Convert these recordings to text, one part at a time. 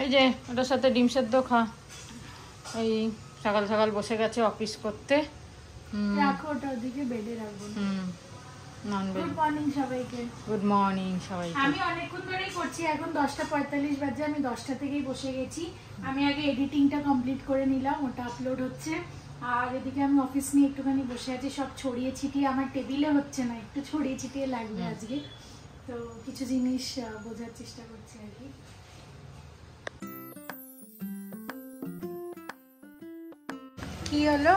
এই যে ওটার সাথে ডিম সেদ্ধ খা। এই সকাল সকাল বসে গেছে অফিস করতে। রাখো ওটা ওদিকে, বেডে রাখবো। গুড মর্নিং সবাইকে। গুড মর্নিং সবাইকে। আমি অনেকক্ষণ ধরেই করছি, এখন 10:45 বাজে। আমি 10টা থেকেই বসে গেছি। আমি আগে এডিটিংটা কমপ্লিট করে নিলাম, ওটা আপলোড হচ্ছে। আর এদিকে আমি অফিস নিয়ে একটুখানি বসে আছি, সব ছড়িয়ে ছিটিয়ে। আমার টেবিলে হচ্ছে না, একটু ছড়িয়ে ছিটিয়ে লাগবে আজকে। তো কিছু জিনিস বোঝার চেষ্টা করছি আর কি। কি হলো?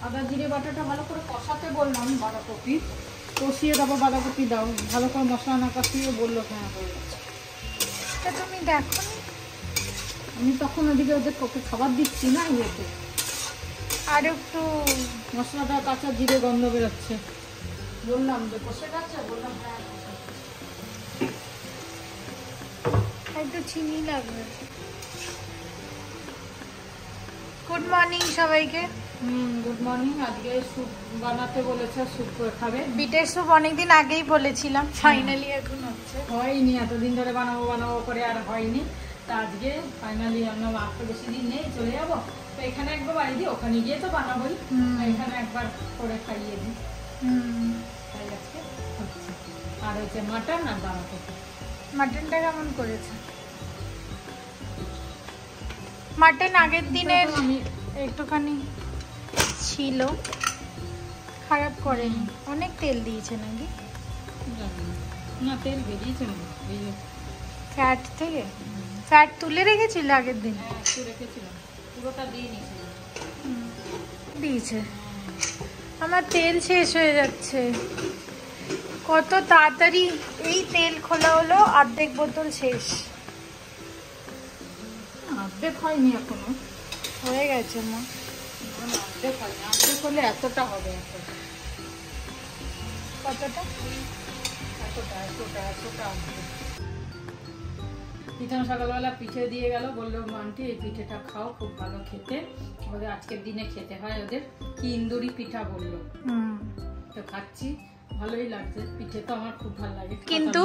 আদা জিরে বাটাটা ভালো করে কষাতে বললাম, বাঁধাকপি কষিয়ে তারপর বাঁধাকপি দাও। ভালো করে মশলা না কষিয়ে বললো হ্যাঁ হয়ে গেছে। তুমি দেখো, আমি তখন ওদিকে ওদের খাবার দিচ্ছি না, ইয়েতে আর একটু মশলাটা কাঁচা জিরে গন্ধ বেরোচ্ছে। বললাম যে কষে গেছে, বললাম হ্যাঁ একটু চিনি লাগবে। গুড মর্নিং সবাইকে। Good morning. আজকে স্যুপ বানাতে বলেছে, স্যুপ করে খাবে। বিটের স্যুপ অনেকদিন আগেই বলেছিলাম, ফাইনালি এখন হচ্ছে। হয়নি, এতদিন ধরে বানাবো বানাবো করে আর হয়নি। তা আজকে ফাইনালি আমরা আর বেশি দিন নেই, চলে যাবো। তো এখানে একবার বাড়ি দিই, ওখানে গিয়ে তো বানাবোই। এখানে একবার করে খাইয়ে দিই। তাই আজকে হচ্ছে। আর হচ্ছে মাটন আর বাঁধাকপি। মাটনটা কেমন করেছে? মাটন আগের দিনের একটুখানি ছিল, খারাপ করেনি। অনেক তেল দিয়েছে নাকি? না, তেল বেরিয়েছে না, ফ্যাট থেকে ফ্যাট তুলে রেখেছিল আগের দিন। রেখেছিলাম, পুরোটা দিয়ে নিয়েছিলাম। দিয়েছে। আমার তেল শেষ হয়ে যাচ্ছে। কত তাড়াতাড়ি এই তেল খোলা হলো, অর্ধেক বোতল শেষ। অর্ধেক হয়নি এখনো, হয়ে গেছে মা। অর্ধেক হয়নি, অর্ধেক হলে এতটা হবে। কতটা? এতটা পিছন সকালবেলা পিঠে দিয়ে গেল, বললো আন্টি এই পিঠেটা খাও, খুব ভালো খেতে, ওদের আজকের দিনে খেতে হয়। ওদের কি ইন্দুরি পিঠা বললো, তো খাচ্ছি, ভালোই লাগছে। পিঠে তো আমার খুব ভালো লাগে, কিন্তু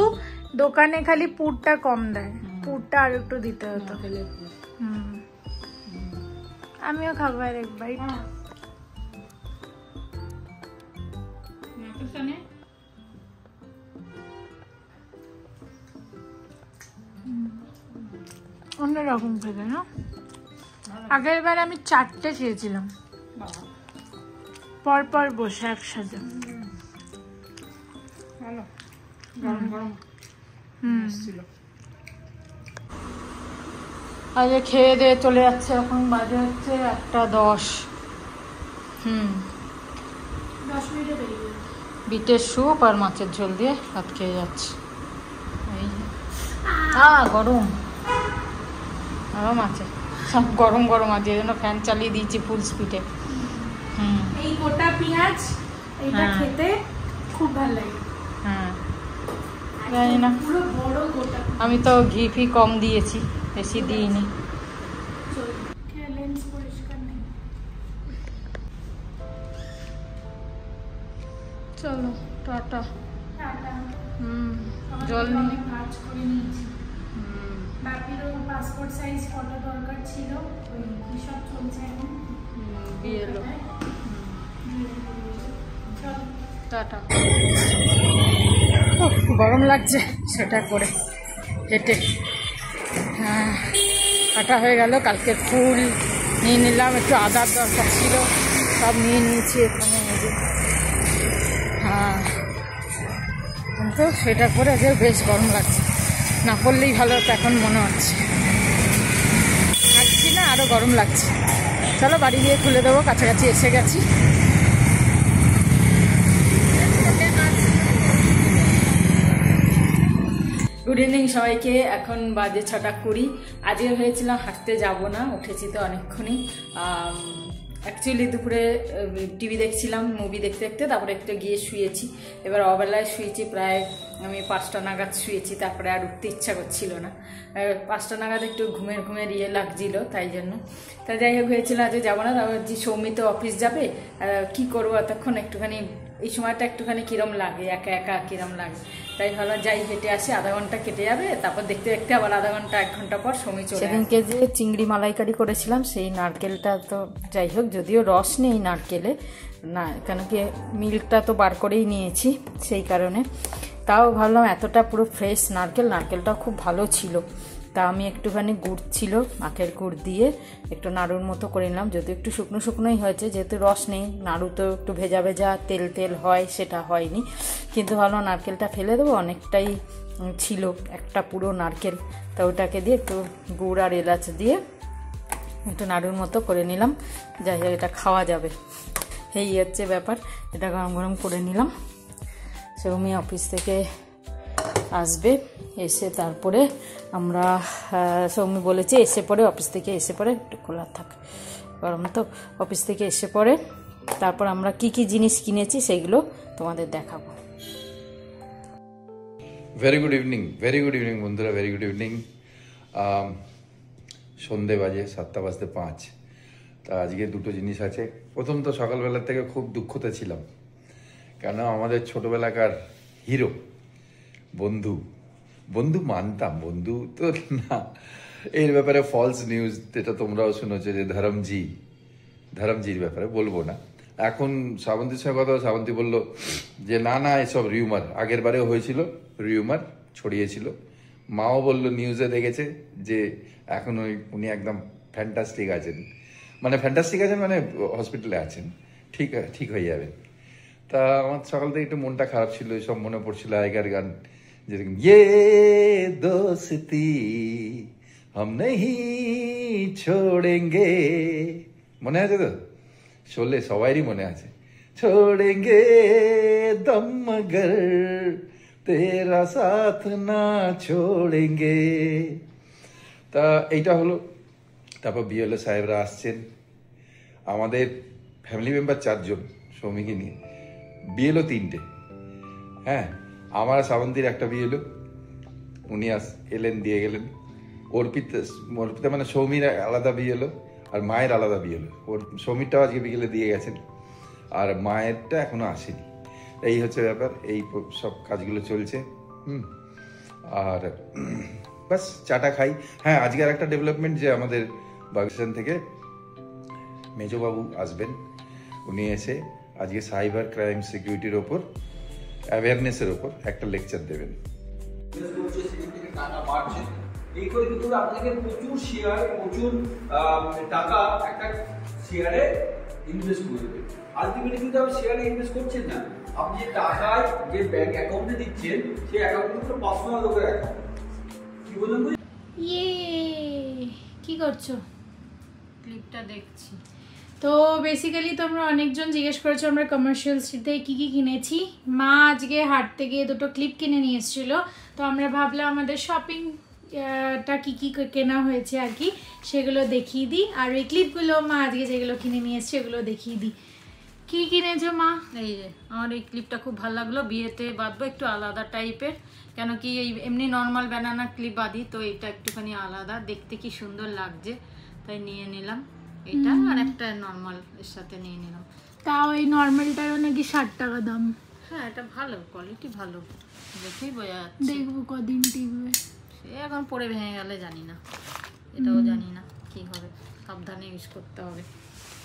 দোকানে খালি পুরটা কম দেয়, পুরটা আর একটু দিতে হতো। আমিও খাবো আর এক বাইট। অন্যরকম খেতে না? আগের বার আমি 4টে খেয়েছিলাম পরপর বসে একসাথে। গরম গরম ছিল। আজকে খেয়ে দিয়ে চলে যাচ্ছে, এখন বাজে হচ্ছে 1:10। 10 মিনিটে বেরিয়ে যাবে। বিটের স্যুপ আর মাছের ঝোল দিয়ে ভাত খেয়ে যাচ্ছে। এই গরম আরো মাছে সব গরম গরম আছে, এই জন্য ফ্যান চালিয়ে দিয়েছি ফুল স্পিডে। এই গোটা পেঁয়াজ এটা খেতে খুব ভালো লাগে। জানি না, পুরো বড় গোটা। আমি তো ঘি ফি কম দিয়েছি, বেশি দিইনি। লেন্স পরিষ্কার নেই। চলো টাটা। জল নিয়ে কাজ করে নিয়েছি। বাপিরও পাসপোর্ট সাইজ ফটো দরকার ছিল, ওই কি সব চলছে এখন। বিয়েলো। টাটা। গরম লাগছে সেটা করে হেঁটে। কাটা হয়ে গেল। কালকে ফুল নিয়ে নিলাম, একটু আদার দরকার ছিল, সব নিয়ে নিয়েছি এখানে। কিন্তু সেটা করে যে বেশ গরম লাগছে, না করলেই ভালো হতো এখন মনে হচ্ছে। থাকছি না, আরও গরম লাগছে। চলো বাড়ি গিয়ে খুলে দেবো, কাছাকাছি এসে গেছি। গুড ইভিনিং সবাইকে। এখন বাজে 6:20। আজকে ভেবেছিলাম হাঁটতে যাব না, উঠেছি তো অনেকক্ষণই। অ্যাকচুয়ালি দুপুরে টিভি দেখছিলাম, মুভি দেখতে দেখতে, তারপরে একটু গিয়ে শুয়েছি। এবার অবেলায় শুয়েছি, প্রায় আমি 5টা নাগাদ শুয়েছি। তারপরে আর উঠতে ইচ্ছা করছিল না, 5টা নাগাদ একটু ঘুমের ইয়ে লাগছিল, তাই জন্য। তাই যাই হোক হয়েছিলাম আজকে যাবো না। তারপর যে সৌমিত অফিস যাবে, কি করবো এতক্ষণ, একটুখানি এই সময়টা একটুখানি কিরম লাগে, একা একা কিরম লাগে। তাই ভালো যাই হেঁটে আসি, আধা ঘন্টা কেটে যাবে, তারপর দেখতে দেখতে আবার আধা ঘন্টা 1 ঘন্টা পর সৌমি চলে আসবে। সেদিনকে যে চিংড়ি মালাইকারি করেছিলাম সেই নারকেলটা তো যাই হোক, যদিও রস নেই নারকেলে, না কেন কি মিল্কটা তো বার করেই নিয়েছি, সেই কারণে তাও ভাবলাম এতটা পুরো ফ্রেশ নারকেলটা খুব ভালো ছিল। তা আমি একটুখানি গুড় ছিল, আখের গুড় দিয়ে একটু নাড়ুর মতো করে নিলাম, যদিও একটু শুকনো শুকনোই হয়েছে, যেহেতু রস নেই, নাড়ু তো একটু ভেজা ভেজা তেল তেল হয়, সেটা হয়নি। কিন্তু ভালো নারকেলটা ফেলে দেবো, অনেকটাই ছিল একটা পুরো নারকেল, তা ওটাকে দিয়ে একটু গুড় আর এলাচ দিয়ে একটু নাড়ুর মতো করে নিলাম। যাই হোক, এটা খাওয়া যাবে, এই হচ্ছে ব্যাপার। এটা গরম গরম করে নিলাম। সৌমি অফিস থেকে আসবে, এসে তারপরে আমরা সৌমি বলেছে এসে পরে অফিস থেকে এসে পরে একটু খোলা থাক, গরম তো, অফিস থেকে এসে পরে তারপর আমরা কি কি জিনিস কিনেছি সেগুলো তোমাদের দেখাবো। ভেরি গুড ইভিনিং বন্ধুরা, ভেরি গুড ইভিনিং। সন্ধে বাজে 7:05। তা আজকে দুটো জিনিস আছে। প্রথম তো সকালবেলার থেকে খুব দুঃখতে ছিলাম, কেন আমাদের ছোটবেলাকার হিরো বন্ধু মানতাম, বন্ধু তো না, এর ব্যাপারে ফলস নিউজ যেটা তোমরাও শুনেছো যে ধরমজির ব্যাপারে বলবো না। এখন শ্রাবন্তীর সঙ্গে কথা, শ্রাবন্তী বললো যে না এসব রিউমার, আগের বারেও হয়েছিল, রিউমার ছড়িয়েছিল। মাও বললো নিউজে দেখেছে যে এখন উনি একদম ফ্যান্টাস্টিক আছেন, মানে হসপিটালে আছেন, ঠিক হয়ে যাবেন। তা আমার সকাল থেকে একটু মনটা খারাপ ছিল, সব মনে পড়ছিল আগেকার গান, যেরকম ইয়ে দোস্তি হাম নেহি ছোড়েঙ্গে, মনে আছে তো? শোলে সবাইরই মনে আছে, ছোড়েঙ্গে দম মগর তেরা সাথ না ছোড়েঙ্গে। তা এইটা হলো। তারপর বিএলও সাহেবরা আসছেন, আমাদের ফ্যামিলি মেম্বার 4 জন সৌমিকে নিয়ে, বিএলও 3টে। হ্যাঁ, আমার শ্রাবন্তীর একটা বিএলও, উনি এলেন, দিয়ে গেলেন। অর্পিতা মানে সৌমির আলাদা বিএলও আর মায়ের আলাদা বিএলও। সৌমিরটাও আজকে বিকেলে দিয়ে গেছেন, আর মায়েরটা এখনো আসেনি। এই হচ্ছে ব্যাপার, এই সব কাজগুলো চলছে। আর বাস চাটা খাই। হ্যাঁ, আজকে আর একটা ডেভেলপমেন্ট, যে আমাদের বাগিস্তান থেকে মেজবাবু আসবেন, উনি এসে আজকে সাইবার ক্রাইম সিকিউরিটির ওপর, অ্যাওয়ারনেসের ওপর একটা লেকচার দেবেন। এই করে কিন্তু আপনাকে প্রচুর শেয়ার, প্রচুর টাকা একটা শেয়ারে ইনভেস্ট করবে। আলটিমেটলি কিন্তু আপনি শেয়ারে ইনভেস্ট করছেন না, আপনি যে টাকায় যে ব্যাংক অ্যাকাউন্টে দিচ্ছেন সেই অ্যাকাউন্ট কিন্তু পার্সোনাল লোকের অ্যাকাউন্ট। কি বললেন? কি করছো? ক্লিপটা দেখছি। তো বেসিক্যালি তোমরা অনেকজন জিজ্ঞেস করেছো আমরা কমার্শিয়াল স্ট্রিট থেকে কী কী কিনেছি। মা আজকে হাঁটতে গিয়ে 2টো ক্লিপ কিনে নিয়ে এসেছিলো, তো আমরা ভাবলাম আমাদের শপিংটা কী কী কেনা হয়েছে আর কি সেগুলো দেখিয়ে দিই, আর এই ক্লিপগুলো মা আজকে যেগুলো কিনে নিয়ে এসছে সেগুলো দেখিয়ে দিই। কী কিনেছো মা? এই যে আমার এই ক্লিপটা খুব ভালো লাগলো, বিয়েতে বাঁধবো, একটু আলাদা টাইপের, কেন কি এই এমনি নর্মাল ব্যানানা ক্লিপ বাঁধি, তো এটা একটুখানি আলাদা, দেখতে কি সুন্দর লাগছে, তাই নিয়ে নিলাম এটা, আর একটা নর্মাল এর সাথে নিয়ে নিলাম। তাও এই নর্মালটারও নাকি 60 টাকা দাম। হ্যাঁ, এটা ভালো, কোয়ালিটি ভালো, দেখেই বোঝা যাচ্ছে। দেখবো কদিন টিকবে, সে এখন পরে ভেঙে গেলে জানি না, এটাও জানি না কি হবে, সাবধানে ইউজ করতে হবে।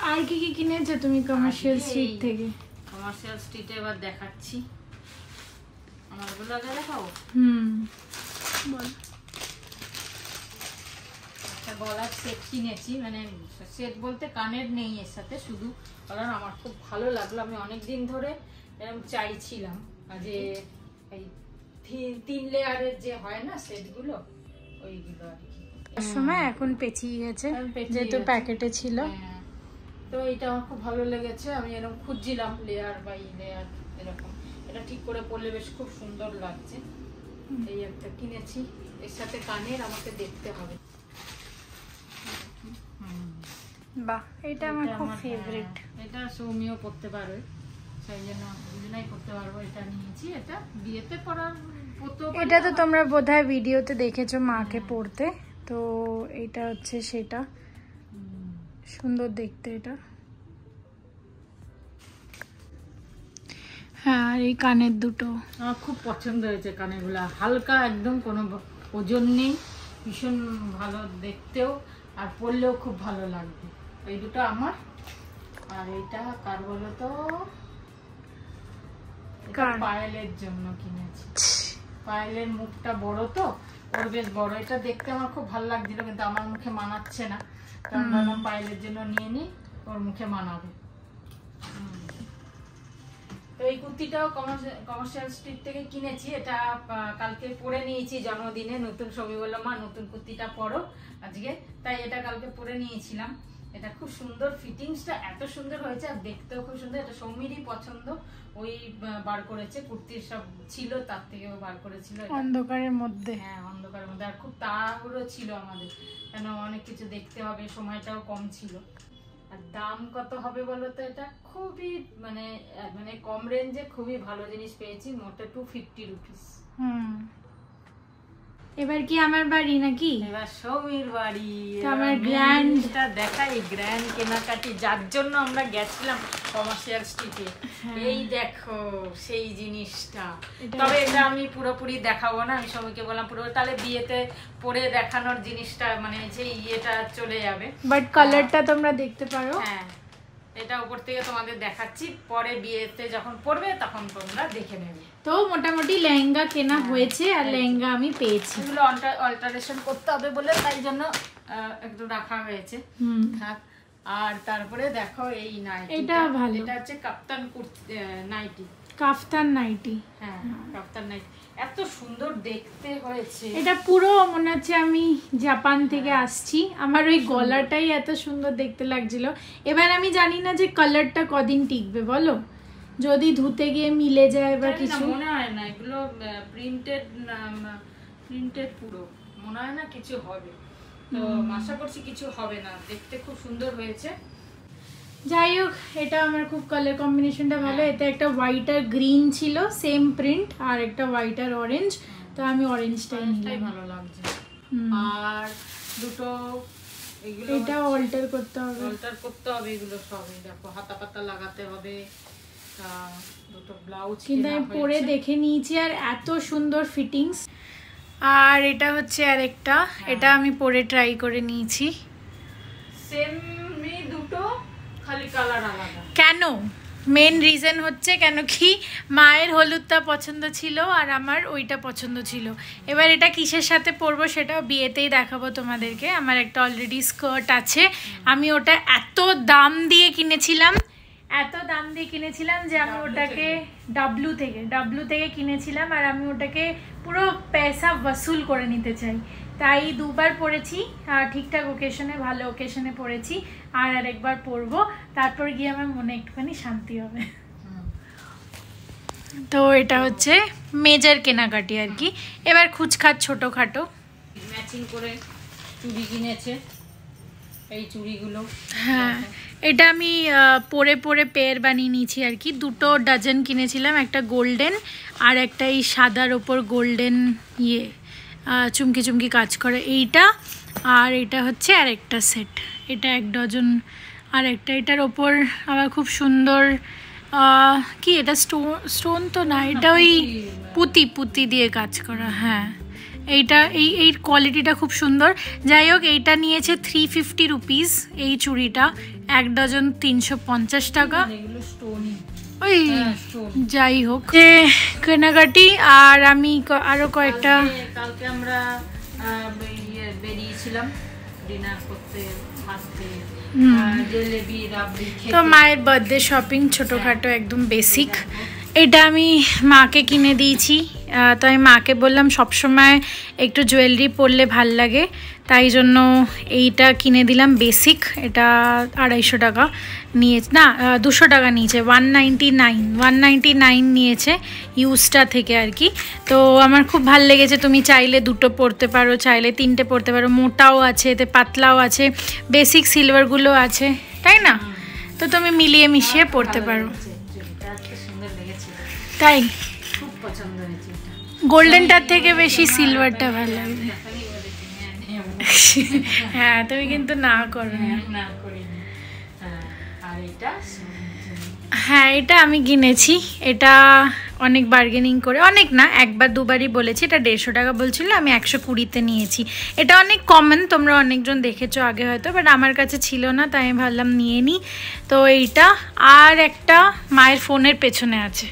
আর কি কি কিনেছো তুমি কমার্শিয়াল স্ট্রিট থেকে? কমার্শিয়াল স্ট্রিটে এবার দেখাচ্ছি, আমারগুলো আগে দেখাবো। বল। একটা গলার সেট কিনেছি, মানে সেট বলতে কানের নেই এর সাথে, শুধু গলার। আমার খুব ভালো লাগলো, আমি অনেকদিন ধরে এরকম চাইছিলাম যে এই 3 লেয়ারের যে হয় না সেটগুলো, ওইগুলো আর কি। সময় এখন পেঁচিয়ে গেছে যেহেতু প্যাকেটে ছিল। তো এটা আমার খুব ভালো লেগেছে, আমি এরকম খুঁজছিলাম লেয়ার বাই লেয়ার এরকম, এটা ঠিক করে পরলে বেশ খুব সুন্দর লাগছে। এই একটা কিনেছি, এর সাথে কানের আমাকে দেখতে হবে। বাহ, এটা আমার খুব ফেভারিট। এটা সৌমিও পরতে পারবে, সেই জন্য দুজনেই পরতে পারবো, এটা নিয়েছি। এটা বিয়েতে পরার, এটা তো তোমরা বোধহয় ভিডিওতে দেখেছো মাকে পরতে, তো এটা হচ্ছে সেটা, সুন্দর দেখতে এটা। হ্যাঁ, আর এই কানের দুটো আমার খুব পছন্দ হয়েছে কানেরগুলো, হালকা একদম, কোনো ওজন নেই, ভীষণ ভালো দেখতেও, আর পরলেও খুব ভালো লাগবে। এই দুটো আমার। আর এইটা কার বলো তো? পায়েলের জন্য কিনেছি। পায়েলের মুখটা বড় তো, ওর বেশ বড়, এটা দেখতে আমার খুব ভালো লাগছিল, কিন্তু আমার মুখে মানাচ্ছে না, কারণ ভাবলাম পায়েলের জন্য নিয়ে নিই, ওর মুখে মানাবে। তো এই কুর্তিটাও কমার্শিয়াল স্ট্রিট থেকে কিনেছি। এটা কালকে পরে নিয়েছি জন্মদিনে, নতুন ছবি বললাম মা নতুন কুর্তিটা পরো আজকে, তাই এটা কালকে পরে নিয়েছিলাম। এটা খুব সুন্দর, ফিটিংসটা এত সুন্দর হয়েছে, আর দেখতেও খুব সুন্দর। এটা সৌমিরই পছন্দ, ওই বার করেছে, কুর্তির সব ছিল তার থেকেও বার করেছিল। অন্ধকারের মধ্যে, হ্যাঁ অন্ধকারের মধ্যে, আর খুব তাড়াহুড়ো ছিল আমাদের, কেন অনেক কিছু দেখতে হবে, সময়টাও কম ছিল। আর দাম কত হবে বলো তো? এটা খুবই মানে মানে কম রেঞ্জে খুবই ভালো জিনিস পেয়েছি, মোটে 250 রুপিস। এবার কি আমার বাড়ি নাকি? এবার সৌমির বাড়ি। আমার গ্র্যান্ডটা দেখাই, গ্র্যান্ড কেনাকাটি যার জন্য আমরা গেছিলাম কমার্শিয়াল স্ট্রিটে। এই দেখো সেই জিনিসটা, তবে এটা আমি পুরোপুরি দেখাবো না, আমি সৌমিকে বললাম পুরো, তাহলে বিয়েতে পরে দেখানোর জিনিসটা মানে সেই ইয়েটা চলে যাবে, বাট কালারটা তোমরা দেখতে পারো। হ্যাঁ, এটা উপর থেকে তোমাদের দেখাচ্ছি, পরে বিয়েতে যখন পরবে তখন তোমরা দেখে নেবে। তো মোটামুটি লেহেঙ্গা কেনা হয়েছে, আর লেহেঙ্গা আমি পেয়েছি। এগুলো অল্টারেশন করতে হবে বলে তাই জন্য একটু রাখা হয়েছে। আর তারপরে দেখো এই নাইটি, এটা ভালো, এটা হচ্ছে কাপ্তান নাইটি, কাফতান নাইটি। হ্যাঁ কাপ্তান নাইটি, এত সুন্দর দেখতে হয়েছে। এটা পুরো মনে হচ্ছে আমি জাপান থেকে আসছি, আমার ওই গলাটাই এত সুন্দর দেখতে লাগছিল। এবার আমি জানি না যে কালারটা কদিন টিকবে বলো, যদি ধুতে গিয়ে মিলে যায় বা কিছু, মনে হয় না এগুলো প্রিন্টেড পুরো, মনে হয় না কিছু হবে, তো আশা করছি কিছু হবে না, দেখতে খুব সুন্দর হয়েছে। যাই হোক, এটা আমার খুব কালার কম্বিনেশনটা ভালো। এতে একটা হোয়াইট আর গ্রিন ছিল, সেম প্রিন্ট, আর একটা হোয়াইট আর অরেঞ্জ, তো আমি অরেঞ্জটাই নিলাম, ভালো লাগছে। আর দুটো এগুলো এটা অল্টার করতে হবে, এগুলো সবই দেখো হাতা পাতা লাগাতে হবে। দুটো ব্লাউজ কিন্তু আমি পরে দেখে নিয়েছি, আর এত সুন্দর ফিটিংস। আর এটা হচ্ছে আরেকটা, এটা আমি পরে ট্রাই করে নিয়েছি, সেমই দুটো, খালি কালার আলাদা। কেন? মেন রিজন হচ্ছে কেন কি মায়ের হলুদটা পছন্দ ছিল আর আমার ওইটা পছন্দ ছিল। এবার এটা কিসের সাথে পরবো সেটাও বিয়েতেই দেখাবো তোমাদেরকে। আমার একটা অলরেডি স্কার্ট আছে, আমি ওটা এত দাম দিয়ে কিনেছিলাম যে আমি ওটাকে ডাব্লু থেকে কিনেছিলাম, আর আমি ওটাকে পুরো পয়সা ওসুল করে নিতে চাই, তাই দুবার পরেছি, ঠিকঠাক ওকেশনে, ভালো ওকেশনে পরেছি, আর আরেকবার পরবো, তারপর গিয়ে আমার মনে একটুখানি শান্তি হবে। তো এটা হচ্ছে মেজর কেনাকাটি আর কি। এবার খুচখাচ ছোটোখাটো ম্যাচিং করে চুড়ি কিনেছে, এই চুড়িগুলো, হ্যাঁ এটা আমি পরে পরে পেয়ার বানিয়ে নিয়েছি আর কি। দুটো ডজন কিনেছিলাম, একটা গোল্ডেন আর একটা এই সাদার ওপর গোল্ডেন চুমকি চুমকি কাজ করে এইটা, আর এটা হচ্ছে আর একটা সেট, এটা 1 ডজন। আর একটা এটার ওপর আবার খুব সুন্দর কি এটা স্টোন তো না, এটা ওই পুঁতি দিয়ে কাজ করা। হ্যাঁ এইটা এই কোয়ালিটিটা খুব সুন্দর। যাই হোক, এইটা নিয়েছে 350 রুপিস, এই চুড়িটা 1 ডজন 350 টাকা। ওই যাই হোক কেনাকাটি। আর আমি আরো কয়েকটা, কালকে আমরা বেরিয়েছিলাম ডিনার করতে, তো মায়ের বার্থডে শপিং ছোটোখাটো একদম বেসিক। এটা আমি মাকে কিনে দিয়েছি, তো আমি মাকে বললাম সবসময় একটু জুয়েলারি পরলে ভাল লাগে, তাই জন্য এইটা কিনে দিলাম বেসিক। এটা 250 টাকা নিয়েছে, না 200 টাকা নিয়েছে, 199 নিয়েছে ইউজটা থেকে আর কি। তো আমার খুব ভাল লেগেছে। তুমি চাইলে 2টো পরতে পারো, চাইলে 3টে পরতে পারো, মোটাও আছে, এতে পাতলাও আছে, বেসিক সিলভারগুলো আছে, তাই না? তো তুমি মিলিয়ে মিশিয়ে পরতে পারো। তাই খুব পছন্দ হয়েছে, গোল্ডেনটার থেকে বেশি সিলভারটা ভালো লাগে। হ্যাঁ তুমি কিন্তু না করো, না করিনি। আর এটা হ্যাঁ, এটা আমি কিনেছি। এটা অনেক বার্গেনিং করে, অনেক না, একবার দুবারই বলেছি। এটা 150 টাকা বলছিল, আমি 120-তে নিয়েছি। এটা অনেক কমন, তোমরা অনেকজন দেখেছো আগে হয়তো, বাট আমার কাছে ছিল না, তাই আমি ভাবলাম নিয়ে নিই। তো এইটা আর একটা মায়ের ফোনের পেছনে আছে।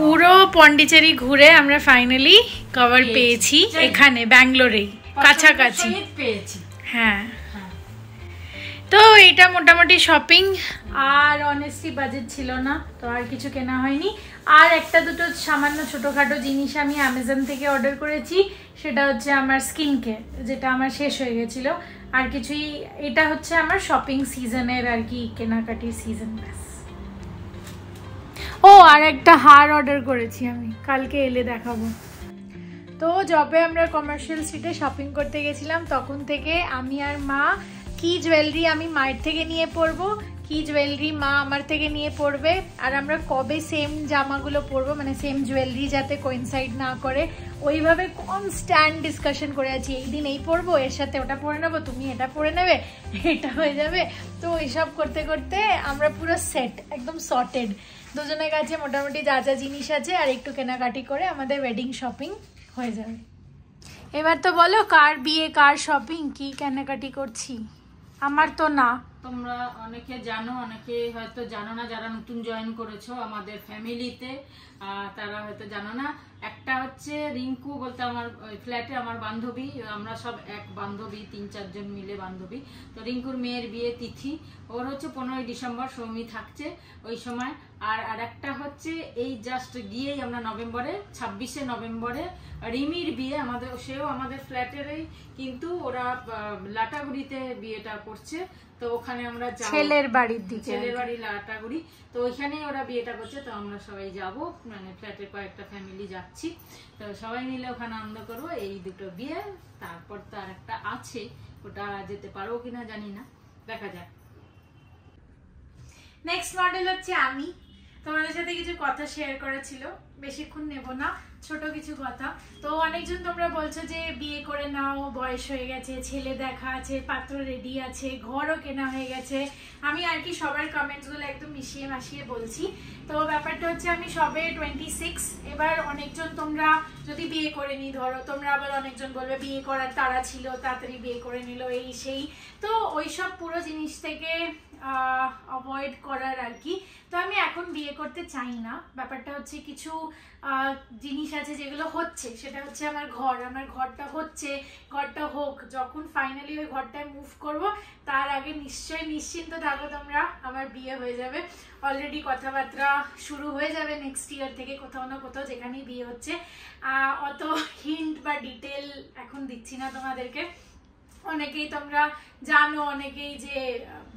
পুরো পন্ডিচেরি ঘুরে আমরা ফাইনালি কভার পেয়েছি, এখানে ব্যাঙ্গালোরেই কাছাকাছি পেয়েছি। হ্যাঁ, তো এটা মোটামুটি শপিং। আর অনেস্টলি বাজেট ছিল না, তো আর কিছু কেনা হয়নি। আর একটা দুটো সামান্য ছোটোখাটো জিনিস আমি অ্যামাজন থেকে অর্ডার করেছি, সেটা হচ্ছে আমার স্কিন কেয়ার, যেটা আমার শেষ হয়ে গেছিল। আর কিছুই, এটা হচ্ছে আমার শপিং সিজনের আর কি, কেনাকাটির সিজন। ব্যাস। ও, আর একটা হার অর্ডার করেছি আমি, কালকে এলে দেখাবো। তো যবে আমরা কমার্শিয়াল স্ট্রিটে শপিং করতে গেছিলাম, তখন থেকে আমি আর মা কি জুয়েলারি আমি মায়ের থেকে নিয়ে পরবো, কি জুয়েলারি মা আমার থেকে নিয়ে পরবে, আর আমরা কবে সেম জামাগুলো পরবো, মানে সেম জুয়েলারি যাতে কোইনসাইড না করে, ওইভাবে কনস্ট্যান্ট ডিসকাশন করে আছি। এই দিন এই পরবো, এর সাথে ওটা পরে নেবো, তুমি এটা পরে নেবে, এটা হয়ে যাবে। তো এইসব করতে করতে আমরা পুরো সেট, একদম সর্টেড। দুজনের কাছে মোটামুটি যা যা জিনিস আছে আর একটু কেনাকাটি করে আমাদের ওয়েডিং শপিং হয়ে যাবে। এবার তো বলো, কার বিয়ে, কার শপিং, কি কেনাকাটি করছি? আমার তো না। তোমরা অনেকে জানো, অনেকে হয়তো জানো না, যারা নতুন জয়েন করেছো আমাদের ফ্যামিলিতে তারা হয়তো জানো না। একটা হচ্ছে রিঙ্কু বলতে আমার ফ্ল্যাটে আমার বান্ধবী, আমরা সব এক বান্ধবী, 3-4 জন মিলে বান্ধবী। তো রিঙ্কুর মেয়ের বিয়ে তিথি, ওর হচ্ছে 15ই ডিসেম্বর, সৌমি থাকছে ওই সময়। আর একটা হচ্ছে এই জাস্ট গিয়েই আমরা নভেম্বরে, 26শে নভেম্বরে রিমির বিয়ে, আমাদের সেও আমাদের ফ্ল্যাটেরই, কিন্তু ওরা লাটাগুড়িতে বিয়েটা করছে। তো ওখানে আমরা ছেলের বাড়ির দিকে, ছেলের বাড়ি লাটাগুড়ি, তো ওইখানেই ওরা বিয়েটা করছে। তো আমরা সবাই যাব, মানে ফ্ল্যাটের কয়েকটা ফ্যামিলি যাচ্ছি, তো সবাই মিলে ওখানে আনন্দ করবো। এই দুটো বিয়ে, তারপর তো আর একটা আছে, ওটা যেতে পারবো কিনা জানি না, দেখা যাক। নেক্সট মডেল হচ্ছে আমি। তোমাদের সাথে কিছু কথা শেয়ার করা ছিল, বেশিক্ষণ নেব না, ছোট কিছু কথা। তো অনেকজন তোমরা বলছো যে বিয়ে করে নাও, বয়স হয়ে গেছে, ছেলে দেখা আছে, পাত্র রেডি আছে, ঘরও কেনা হয়ে গেছে। আমি আর কি সবার কমেন্টসগুলো একদম মিশিয়ে মাশিয়ে বলছি। তো ব্যাপারটা হচ্ছে আমি সবে 26। এবার অনেকজন তোমরা যদি বিয়ে করে নি, ধরো তোমরা আবার অনেকজন বলবে বিয়ে করার তাড়া ছিল, তাড়াতাড়ি বিয়ে করে নিল, এই সেই। তো ওইসব পুরো জিনিস থেকে অ্যাভয়েড করার আর কি। তো আমি এখন বিয়ে করতে চাই না। ব্যাপারটা হচ্ছে কিছু জিনিস আছে যেগুলো হচ্ছে, সেটা হচ্ছে আমার ঘর, আমার ঘরটা হচ্ছে, ঘরটা হোক। যখন ফাইনালি ওই ঘরটায় মুভ করব, তার আগে নিশ্চয়ই নিশ্চিন্ত থাকো তোমরা, আমার বিয়ে হয়ে যাবে। অলরেডি কথাবার্তা শুরু হয়ে যাবে নেক্সট ইয়ার থেকে, কোথাও না কোথাও যেখানেই বিয়ে হচ্ছে। অত হিন্ট বা ডিটেল এখন দিচ্ছি না তোমাদেরকে। অনেকেই তোমরা জানো, অনেকেই যে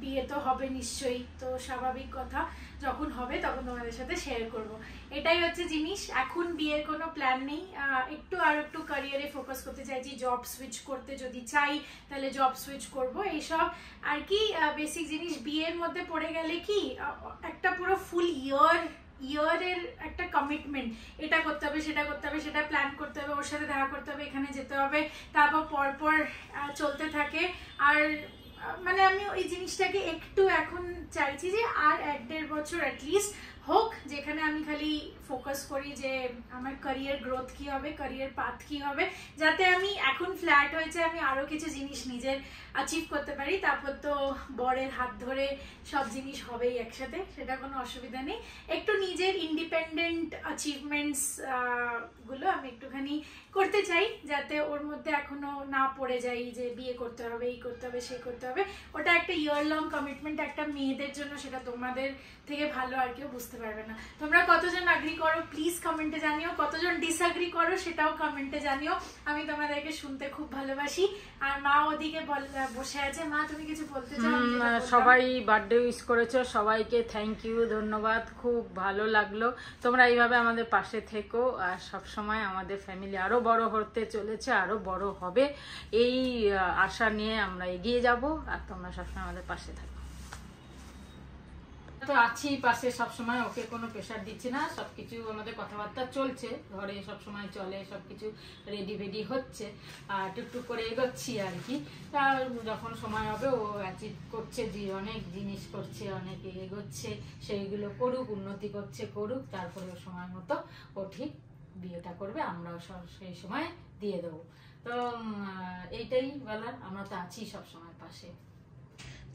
বিয়ে তো হবে নিশ্চয়ই, তো স্বাভাবিক কথা, যখন হবে তখন তোমাদের সাথে শেয়ার করব। এটাই হচ্ছে জিনিস। এখন বিয়ের কোনো প্ল্যান নেই, আর একটু ক্যারিয়ারে ফোকাস করতে চাইছি। জব সুইচ করতে যদি চাই তাহলে জব সুইচ করব, এইসব আর কি বেসিক জিনিস। বিয়ের মধ্যে পড়ে গেলে কি একটা পুরো ফুল ইয়ারের একটা কমিটমেন্ট, এটা করতে হবে, সেটা করতে হবে, সেটা প্ল্যান করতে হবে, ওর সাথে দেখা করতে হবে, এখানে যেতে হবে, তারপর পরপর চলতে থাকে। আর মানে আমি ওই জিনিসটাকে একটু এখন চাইছি যে আর 1-1.5 বছর অ্যাটলিস্ট হোক, যেখানে আমি খালি ফোকাস করি যে আমার ক্যারিয়ার গ্রোথ কি হবে, ক্যারিয়ার পাথ কি হবে, যাতে আমি এখন ফ্ল্যাট হয়েছে, আমি আরো কিছু জিনিস নিজের অ্যাচিভ করতে পারি। তারপর তো বরের হাত ধরে সব জিনিস হবেই একসাথে, সেটা কোনো অসুবিধা নেই। একটু নিজের ইন্ডিপেন্ডেন্ট অ্যাচিভমেন্টস গুলো আমি একটুখানি করতে চাই, যাতে ওর মধ্যে এখনো না পড়ে যাই যে বিয়ে করতে হবে, এই করতে হবে, সেই করতে হবে। ওটা একটা ইয়ার লং কমিটমেন্ট একটা মেয়েদের জন্য, সেটা তোমাদের থেকে ভালো আর কেউ বুঝতে পারবে না। তোমরা কতজন এগ্রি করো প্লিজ কমেন্টে জানিও, কতজন ডিসএগ্রি করো সেটাও কমেন্টে জানিও। আমি তোমাদেরকে শুনতে খুব ভালোবাসি। আর মা ওদিকে বসে আছে। মা, তুমি কিছু বলতে চাও? সবাই বার্থডে উইশ করেছো, সবাইকে থ্যাংক ইউ, ধন্যবাদ, খুব ভালো লাগলো। তোমরা এইভাবে আমাদের পাশে থেকো, আর সবসময় আমাদের ফ্যামিলি আরো বড় হতে চলেছে, আরো বড় হবে, এই আশা নিয়ে আমরা এগিয়ে যাব। আর তোমরা সবসময় আমাদের পাশে থাকো। তো আছি পাশে সবসময়, ওকে কোনো প্রেশার দিচ্ছি না, সবকিছু আমাদের কথাবার্তা চলছে, ঘরে সবসময় চলে, সবকিছু রেডি ফেডি হচ্ছে, আর টুকটুক করে এগোচ্ছি আর কি। তার যখন সময় হবে ও অ্যাচিভ করছে, যে অনেক জিনিস করছে, অনেক এগোচ্ছে, সেইগুলো করুক, উন্নতি করছে করুক, তারপরে সময় মতো ও ঠিক বিয়েটা করবে, আমরাও সেই সময় দিয়ে দেবো। তো এইটাই বলার, আমরা তো আছি সবসময় পাশে।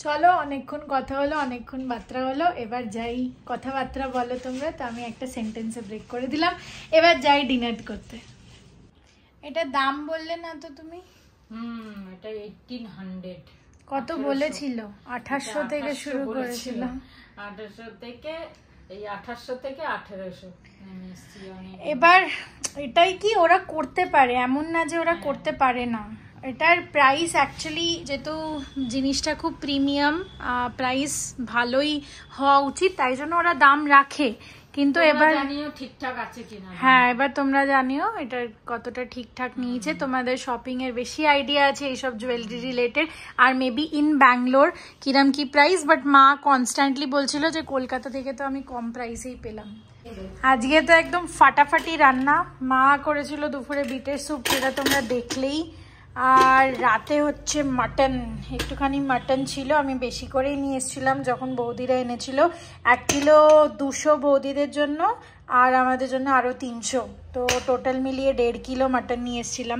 চলো, অনেকক্ষণ কথা হলো, অনেকক্ষণ বার্তা হলো, এবার যাই। কথাবার্তা বলো তোমরা, তো আমি একটা সেন্টেন্সে ব্রেক করে দিলাম। এবার যাই ডিনার করতে। এটা দাম বললে না তো তুমি? এটা 1800। কত বলেছিল? 1800 থেকে শুরু করেছিলাম। 1800 থেকে এই 1800 থেকে 1800 এবার এটাই কি ওরা করতে পারে, এমন না যে ওরা করতে পারে না। এটার প্রাইস অ্যাকচুয়ালি, যেহেতু জিনিসটা খুব প্রিমিয়াম, প্রাইস ভালোই হওয়া উচিত, তাই জন্য ওরা দাম রাখে। কিন্তু এবার জানিও ঠিকঠাক আছে কিনা। হ্যাঁ, এবার তোমরা জানিও এটা কতটা ঠিকঠাক নিয়েছে। তোমাদের শপিং এর বেশি আইডিয়া আছে এইসব জুয়েলারি রিলেটেড, আর মেবি ইন ব্যাঙ্গালোর কিরম কি প্রাইস, বাট মা কনস্ট্যান্টলি বলছিল যে কলকাতা থেকে তো আমি কম প্রাইসেই পেলাম। আজকে তো একদম ফাটাফাটি রান্না। মা করেছিল দুপুরে বিটের স্যুপ, যেটা তোমরা দেখলেই, আর রাতে হচ্ছে মাটন। একটুখানি মাটন ছিল, আমি বেশি করেই নিয়ে এসেছিলাম যখন বৌদিরা এনেছিল। 1 কিলো 200 বৌদিদের জন্য, আর আমাদের জন্য আরও 300, তো টোটাল মিলিয়ে 1.5 কিলো মাটন নিয়ে এসেছিলাম।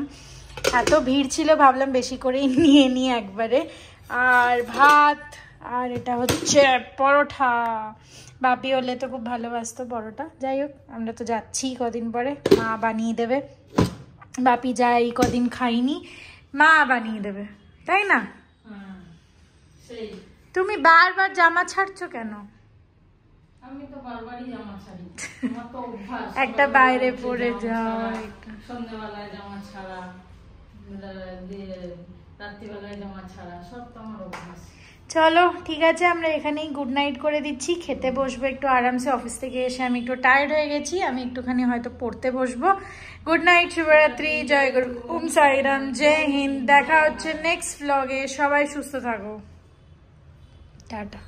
এত ভিড় ছিল, ভাবলাম বেশি করেই নিয়ে নিই একবারে। আর ভাত, আর এটা হচ্ছে পরোটা। বাপি হলে তো খুব ভালোবাসতো পরোটা। যাই হোক, আমরা তো যাচ্ছি কদিন পরে, মা বানিয়ে দেবে। বাপি যাই কদিন খাইনি, মা বানিয়ে দেবে, তাই না? তুমি বারবার জামা ছাড়ছো কেন? আমি তো বারবারই জামা ছাড়ি, আমার তো অভ্যাস। একটা বাইরে পরে যাও, সন্ধ্যাবেলায় জামা ছাড়া, রাত্রিবেলায় জামা ছাড়া, সব তো আমার অভ্যাস। চলো ঠিক আছে, আমরা এখানেই গুড নাইট করে দিচ্ছি। খেতে বসবো একটু আরামসে। অফিস থেকে এসে আমি একটু টায়ার্ড হয়ে গেছি, আমি একটুখানি হয়তো পড়তে বসবো। গুড নাইট, শুভরাত্রি, জয় গুরু, ওম সাইরাম, জয় হিন্দ। দেখা হচ্ছে নেক্সট ব্লগে। সবাই সুস্থ থাকো, টাটা।